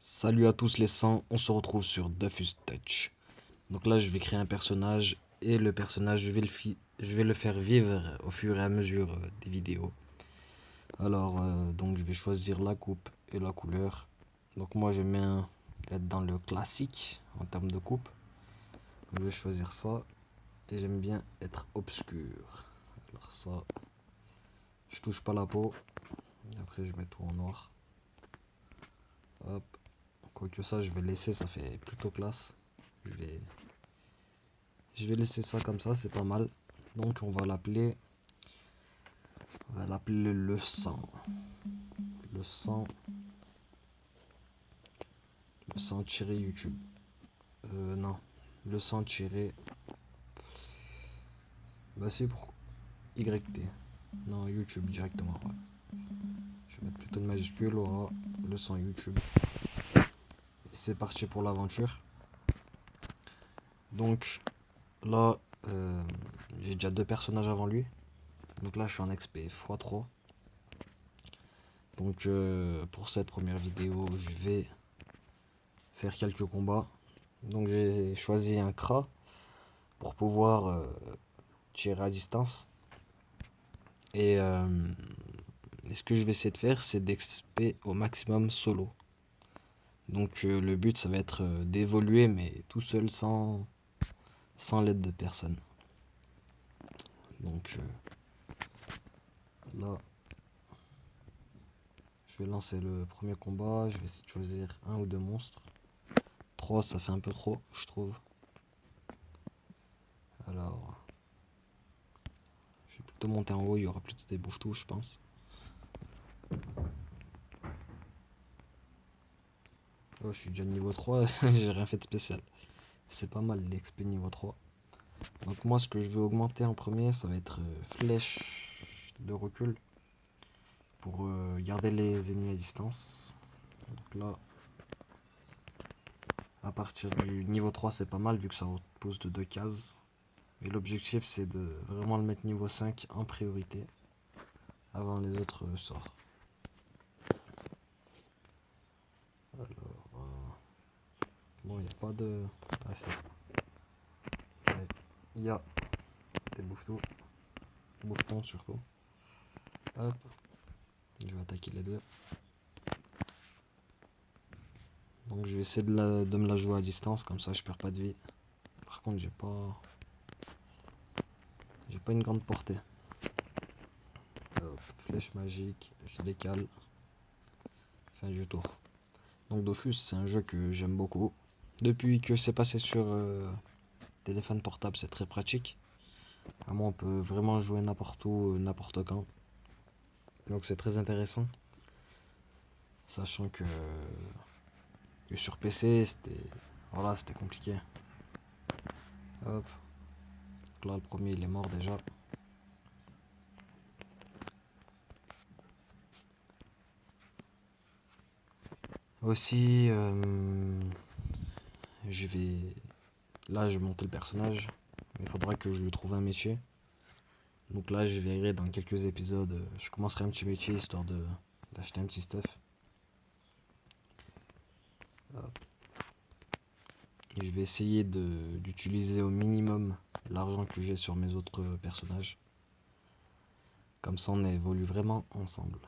Salut à tous les 100, on se retrouve sur Dofus Touch. Donc là, je vais créer un personnage et le personnage, je vais le faire vivre au fur et à mesure des vidéos. Alors, donc je vais choisir la coupe et la couleur. Donc moi, j'aime bien être dans le classique en termes de coupe. Donc je vais choisir ça et j'aime bien être obscur. Alors ça, je touche pas la peau. Et après, je mets tout en noir. Hop. Quoique ça, je vais laisser, ça fait plutôt classe. Je vais Je vais laisser ça comme ça, c'est pas mal. Donc on va l'appeler le sang. Le sang, le sang tiré YouTube. Non, le sang tiré. Bah c'est pour YT. Non, YouTube directement. Ouais. Je vais mettre plutôt une majuscule, voilà. Le sang YouTube. Et c'est parti pour l'aventure. Donc là, j'ai déjà deux personnages avant lui. Donc là, je suis en XP x3. Donc pour cette première vidéo, je vais faire quelques combats. Donc j'ai choisi un Kra pour pouvoir tirer à distance. Et ce que je vais essayer de faire, c'est d'XP au maximum solo. Donc le but, ça va être d'évoluer, mais tout seul, sans l'aide de personne. Donc là, je vais lancer le premier combat. Je vais essayer de choisir un ou deux monstres. 3, ça fait un peu trop, je trouve. Alors, je vais plutôt monter en haut, il y aura plutôt des bouffetous, je pense. Oh, je suis déjà niveau 3, j'ai rien fait de spécial. C'est pas mal l'XP niveau 3. Donc moi, ce que je vais augmenter en premier, ça va être flèche de recul pour garder les ennemis à distance. Donc là, à partir du niveau 3, c'est pas mal vu que ça repousse de 2 cases. Mais l'objectif, c'est de vraiment le mettre niveau 5 en priorité avant les autres sorts. Alors, bon, il n'y a pas de... Ah, si. Il y a des bouffetons, bouffetons surtout. Hop, je vais attaquer les deux. Donc je vais essayer de me la jouer à distance, comme ça je perds pas de vie. Par contre j'ai pas une grande portée. Hop, flèche magique, je décale. Fin du tour. Donc Dofus, c'est un jeu que j'aime beaucoup. Depuis que c'est passé sur téléphone portable, c'est très pratique. Moi, on peut vraiment jouer n'importe où, n'importe quand. Donc c'est très intéressant. Sachant que sur PC, c'était compliqué. Hop. Donc là, le premier, il est mort déjà. Aussi, je vais... Là, je vais monter le personnage. Il faudra que je lui trouve un métier. Donc là, je verrai dans quelques épisodes, je commencerai un petit métier histoire d'acheter un petit stuff. Hop. Et je vais essayer d'utiliser au minimum l'argent que j'ai sur mes autres personnages. Comme ça, on évolue vraiment ensemble.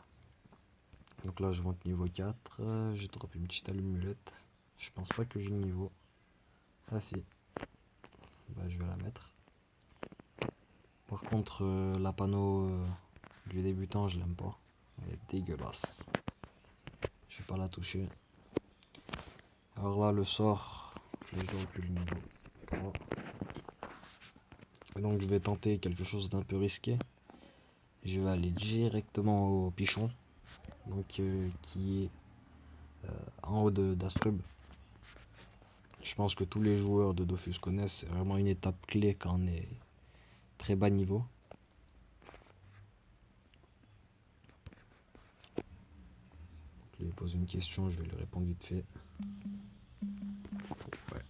Donc là, je monte niveau 4. J'ai droppé une petite allumulette. Je pense pas que j'ai le niveau. Ah si. Bah, je vais la mettre. Par contre, la panneau du débutant, je l'aime pas. Elle est dégueulasse. Je vais pas la toucher. Alors là, le sort, flèche de recul niveau 3. Et donc, je vais tenter quelque chose d'un peu risqué. Je vais aller directement au pichon, donc qui est en haut d'Astrub. Je pense que tous les joueurs de Dofus connaissent, c'est vraiment une étape clé quand on est très bas niveau. Donc, je lui pose une question, je vais lui répondre vite fait. Ouais.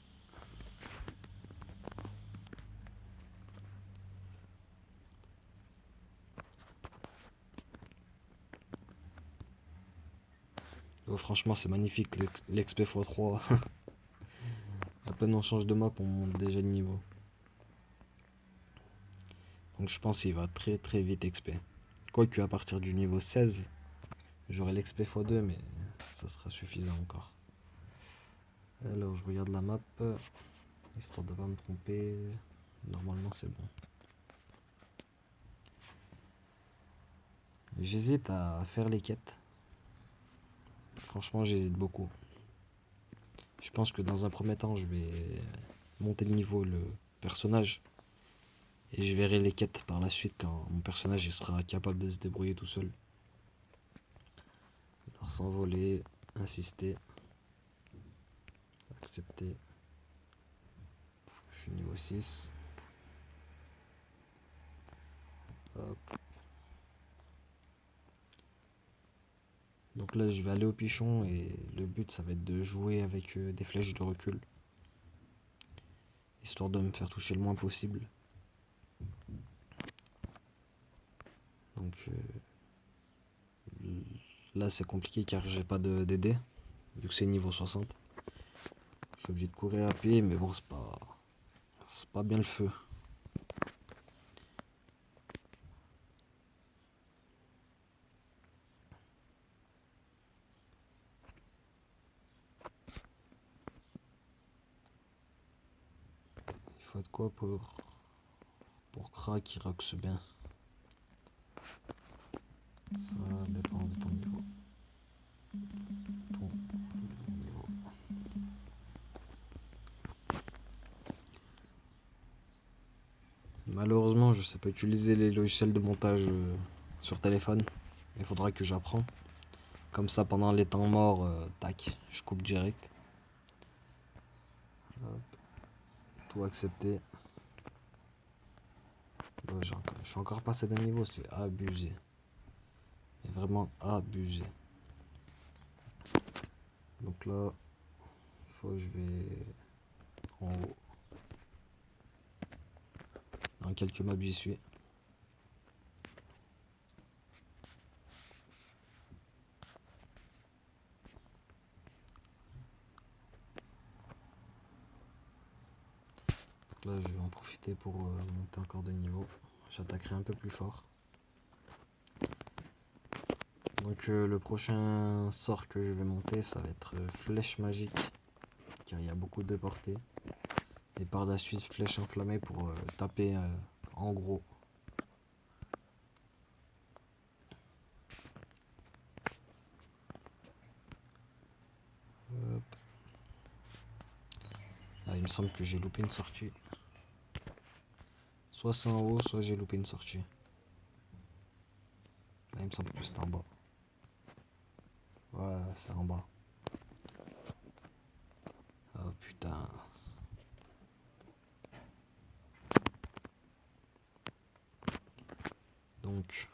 Oh, franchement, c'est magnifique l'XP x3. À peine on change de map, on monte déjà de niveau. Donc je pense qu'il va très très vite XP. Quoique à partir du niveau 16, j'aurai l'XP x2, mais ça sera suffisant encore. Alors je regarde la map, histoire de pas me tromper. Normalement c'est bon. J'hésite à faire les quêtes. Franchement j'hésite beaucoup. Je pense que dans un premier temps je vais monter de niveau le personnage. Et je verrai les quêtes par la suite quand mon personnage il sera capable de se débrouiller tout seul. Alors s'envoler, insister, accepter. Je suis niveau 6. Hop. Donc là je vais aller au pichon et le but ça va être de jouer avec des flèches de recul. Histoire de me faire toucher le moins possible. Donc là c'est compliqué car j'ai pas de DD. Vu que c'est niveau 60. Je suis obligé de courir à pied mais bon c'est pas bien le feu. Il faut être quoi pour crack qui roxe bien. Ça dépend de ton niveau. Malheureusement, je sais pas utiliser les logiciels de montage sur téléphone. Il faudra que j'apprends. Comme ça, pendant les temps morts, tac, je coupe direct. Hop. Tout accepter. Ouais, je suis encore passé d'un niveau, c'est abusé. Mais vraiment abusé. Donc là, je vais en haut. Dans quelques maps, j'y suis. Donc là, je vais en profiter pour monter encore de niveau. J'attaquerai un peu plus fort. Donc le prochain sort que je vais monter, ça va être flèche magique, car il y a beaucoup de portée. Et par la suite, flèche enflammée pour taper en gros. Hop. Ah, il me semble que j'ai loupé une sortie. Soit c'est en haut, soit j'ai loupé une sortie. Ah, il me semble que c'est en bas. Ouais, c'est en bas. Oh putain. Donc,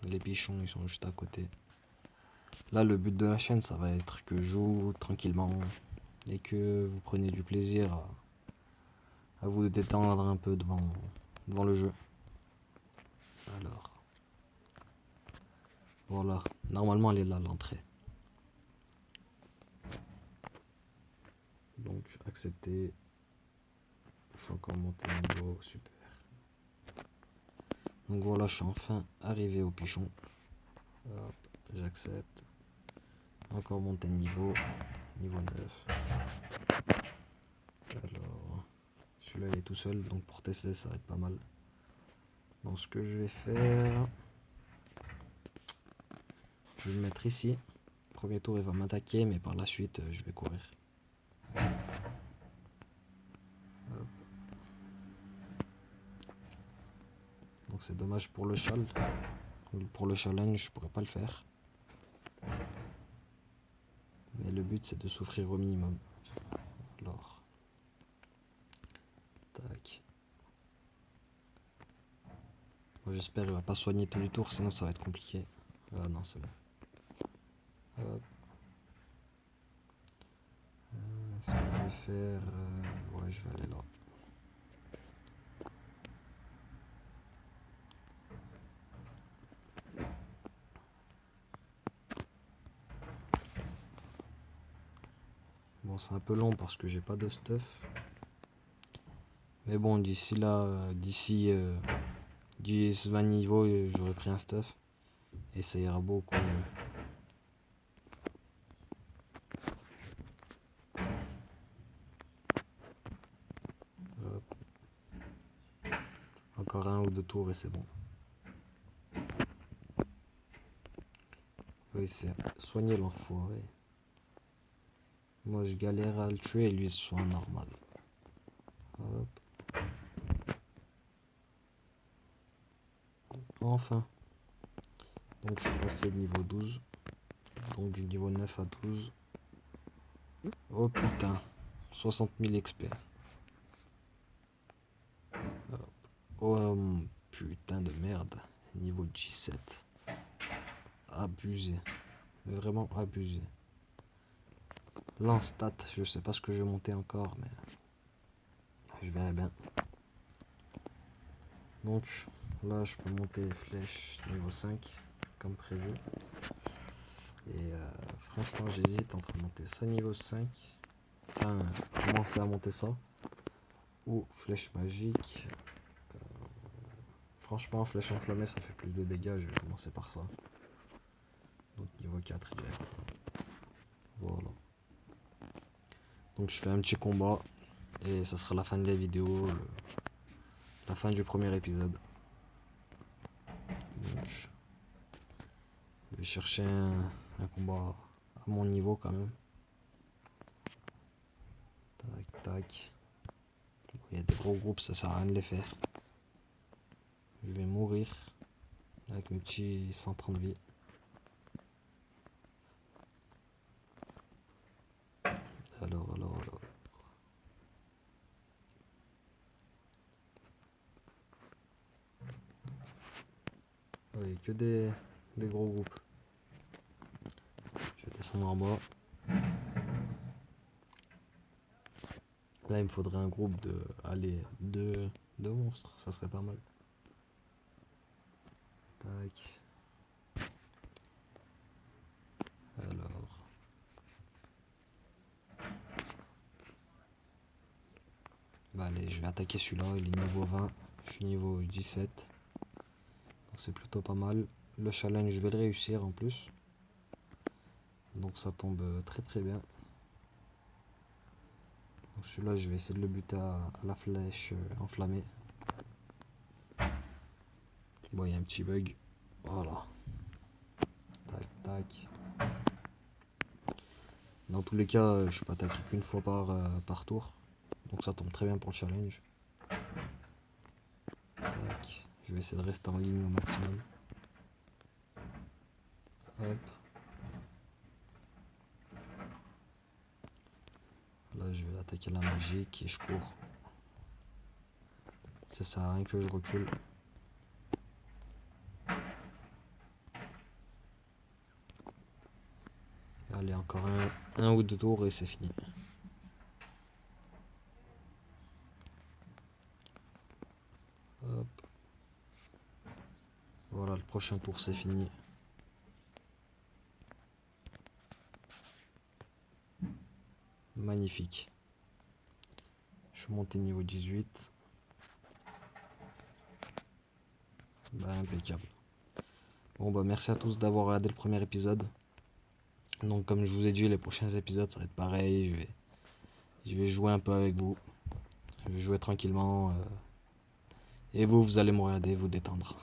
les bichons, ils sont juste à côté. Là, le but de la chaîne, ça va être que je joue tranquillement et que vous preniez du plaisir à vous détendre un peu devant le jeu. Alors, voilà. Normalement, elle est là, l'entrée. Donc, accepter. Je suis encore monté de niveau, super. Donc voilà, je suis enfin arrivé au pichon. Hop, j'accepte. Encore monter de niveau 9. Alors, celui-là il est tout seul, donc pour tester ça va être pas mal. Donc ce que je vais faire, je vais me mettre ici. Premier tour il va m'attaquer, mais par la suite je vais courir. Hop. Donc c'est dommage pour le chal. Pour le challenge je pourrais pas le faire. Mais le but c'est de souffrir au minimum. Alors. Tac. Bon, j'espère qu'il va pas soigner tous les tours, sinon ça va être compliqué. Ah non, c'est bon. Hop. Ce que je vais faire, ouais, je vais aller là. Bon, c'est un peu long parce que j'ai pas de stuff. Mais bon, d'ici là, d'ici 10-20 niveaux, j'aurai pris un stuff. Et ça ira beaucoup mieux. Hop. Encore un ou deux tours et c'est bon. Oui, c'est soigner l'enfoiré. Moi, je galère à le tuer et lui, il soigne normal. Hop. Enfin. Donc, je suis passé de niveau 12. Donc, du niveau 9 à 12. Oh putain. 60 000 XP. Hop. Oh putain de merde. Niveau 17. Abusé. Mais vraiment abusé. L'instat, je sais pas ce que je vais monter encore, mais je verrai bien. Donc là, je peux monter flèche niveau 5, comme prévu. Et franchement, j'hésite entre monter ça niveau 5, enfin, commencer à monter ça, ou flèche magique. Franchement, flèche enflammée, ça fait plus de dégâts, je vais commencer par ça. Donc niveau 4 déjà. Voilà. Donc je fais un petit combat, et ça sera la fin de la vidéo, la fin du premier épisode. Donc, je vais chercher un combat à mon niveau quand même. Tac, tac. Il y a des gros groupes, ça sert à rien de les faire. Je vais mourir avec mes petits 130 vies. Alors. Oui, que des gros groupes. Je vais descendre en bas. Là, il me faudrait un groupe de, allez, deux monstres, ça serait pas mal. Tac. Alors. Bah allez, je vais attaquer celui-là, il est niveau 20, je suis niveau 17. Donc c'est plutôt pas mal. Le challenge, je vais le réussir en plus. Donc ça tombe très très bien. Donc celui-là, je vais essayer de le buter à la flèche enflammée. Bon, il y a un petit bug. Voilà. Tac, tac. Dans tous les cas, je peux attaquer qu'une fois par tour. Donc ça tombe très bien pour le challenge. Tac. Je vais essayer de rester en ligne au maximum. Hop. Là, je vais attaquer la magique et je cours. Ça sert à rien que je recule. Allez, encore un ou deux tours et c'est fini. Hop. Voilà, le prochain tour c'est fini. Magnifique. Je suis monté niveau 18. Bah, impeccable. Bon bah merci à tous d'avoir regardé le premier épisode. Donc comme je vous ai dit, les prochains épisodes ça va être pareil. Je vais jouer un peu avec vous. Je vais jouer tranquillement. Et vous allez me regarder, vous détendre.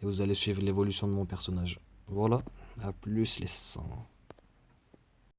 Et vous allez suivre l'évolution de mon personnage. Voilà, à plus les sangs.